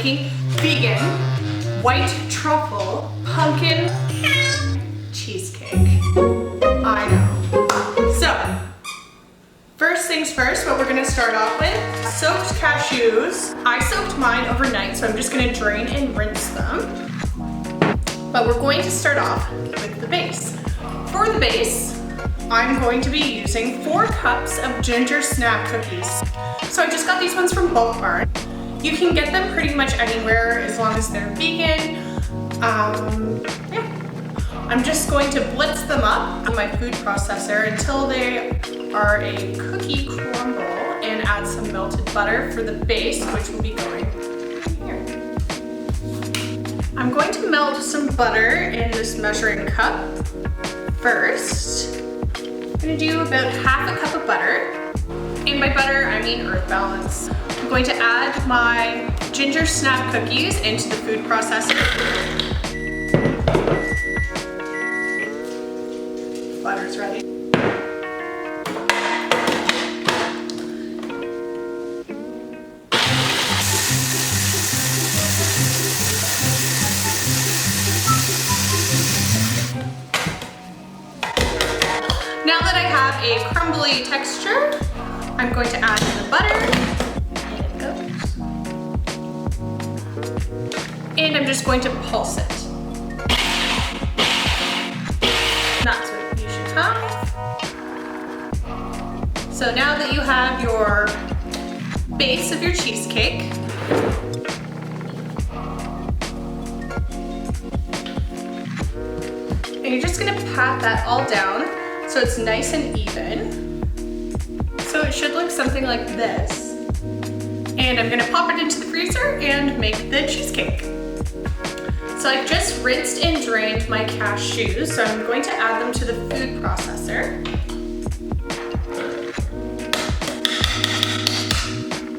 making vegan white truffle pumpkin cheesecake. I know. So, first things first, what we're gonna start off with, soaked cashews. I soaked mine overnight, so I'm just gonna drain and rinse them. But we're going to start off with the base. For the base, I'm going to be using 4 cups of ginger snap cookies. So I just got these ones from Bulk Barn. You can get them pretty much anywhere as long as they're vegan. Yeah. I'm just going to blitz them up on my food processor until they are a cookie crumble and add some melted butter for the base, which will be going here. I'm going to melt some butter in this measuring cup first. I'm going to do about half a cup of butter. And by butter, I mean earth balance. I'm going to add my ginger snap cookies into the food processor. Butter's ready. Now that I have a crumbly texture, I'm going to add in the butter. And I'm just going to pulse it. That's what you should have. So now that you have your base of your cheesecake, and you're just gonna pat that all down so it's nice and even. So it should look something like this. And I'm gonna pop it into the freezer and make the cheesecake. So I've just rinsed and drained my cashews, so I'm going to add them to the food processor.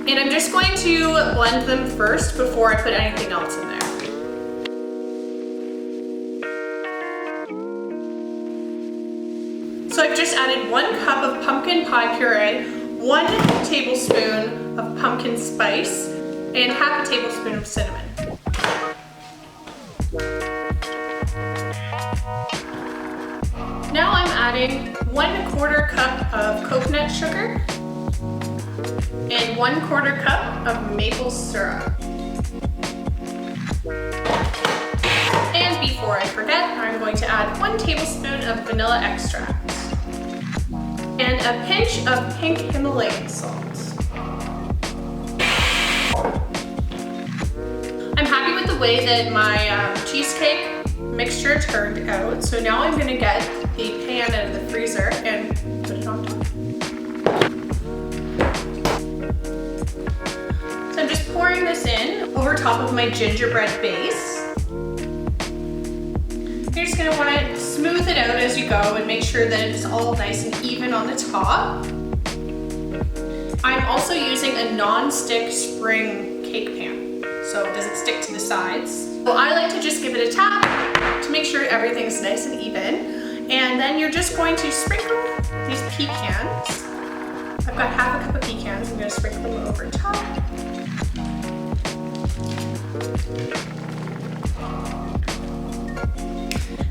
And I'm just going to blend them first before I put anything else in there. So I've just added 1 cup of pumpkin pie puree, 1 tablespoon of pumpkin spice, and half a tablespoon of cinnamon. Now I'm adding 1/4 cup of coconut sugar and 1/4 cup of maple syrup. And before I forget, I'm going to add 1 tablespoon of vanilla extract and a pinch of pink Himalayan salt. I'm happy with the way that my cheesecake mixture turned out. So now I'm gonna get the pan out of the freezer and put it on top. So I'm just pouring this in over top of my gingerbread base. You're just gonna wanna smooth it out as you go and make sure that it's all nice and even on the top. I'm also using a non-stick spring cake pan, so it doesn't stick to the sides. Well, I like to just give it a tap to make sure everything's nice and even. And then you're just going to sprinkle these pecans. I've got half a cup of pecans. I'm gonna sprinkle them over top.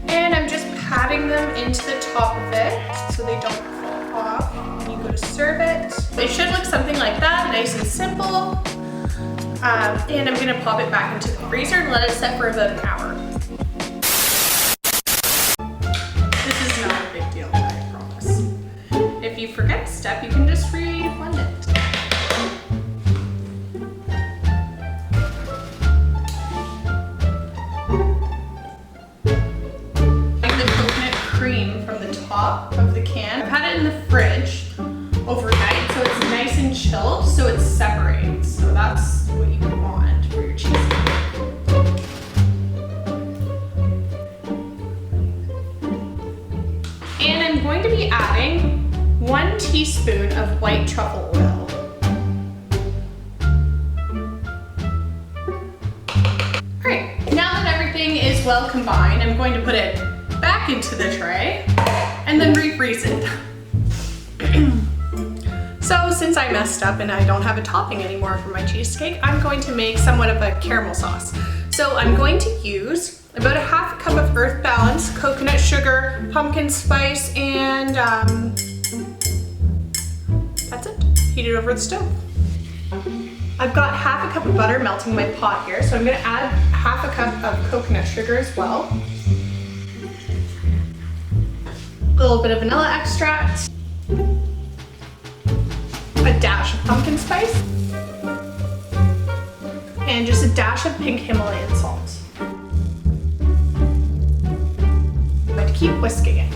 And I'm just patting them into the top of it so they don't fall off when you go to serve it. It should look something like that, nice and simple. And I'm gonna pop it back into the freezer and let it set for about an hour. This is not a big deal, I promise. If you forget a step, you can just re-blend it. Like the coconut cream from the top of the can. I've had it in the fridge overnight, so it's nice and chilled, so it separates. So that's what you want for your cheesecake. And I'm going to be adding 1 teaspoon of white truffle oil. Alright, now that everything is well combined, I'm going to put it back into the tray and then refreeze it. So since I messed up and I don't have a topping anymore for my cheesecake, I'm going to make somewhat of a caramel sauce. So I'm going to use about a half a cup of Earth Balance, coconut sugar, pumpkin spice, and that's it. Heat it over the stove. I've got half a cup of butter melting in my pot here, so I'm gonna add half a cup of coconut sugar as well. A little bit of vanilla extract. A dash of pumpkin spice. And just a dash of pink Himalayan salt. I'm going to keep whisking it.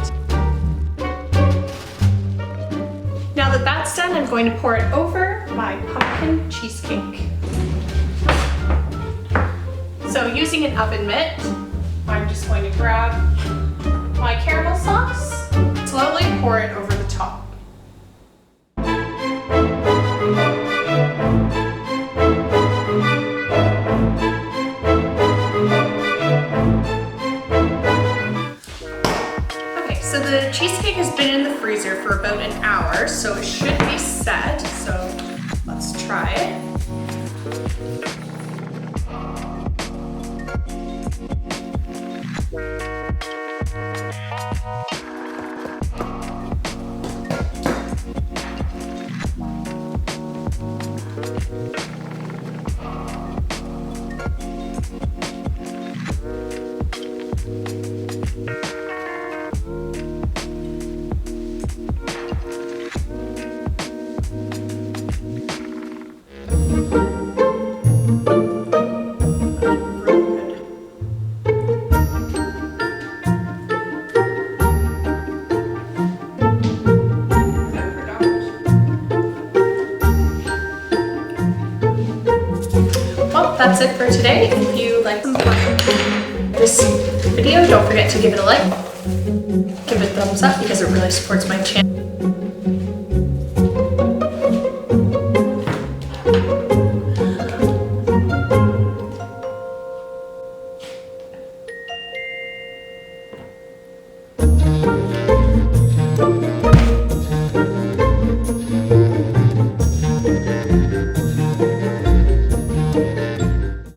Now that that's done, I'm going to pour it over my pumpkin cheesecake. So using an oven mitt, I'm just going to grab my caramel sauce, slowly pour it over the top. Okay, so the cheesecake has been in the freezer for about an hour, so it should be set. So let's try it. Well, that's it for today. If you like this video, don't forget to give it a like, give it a thumbs up because it really supports my channel.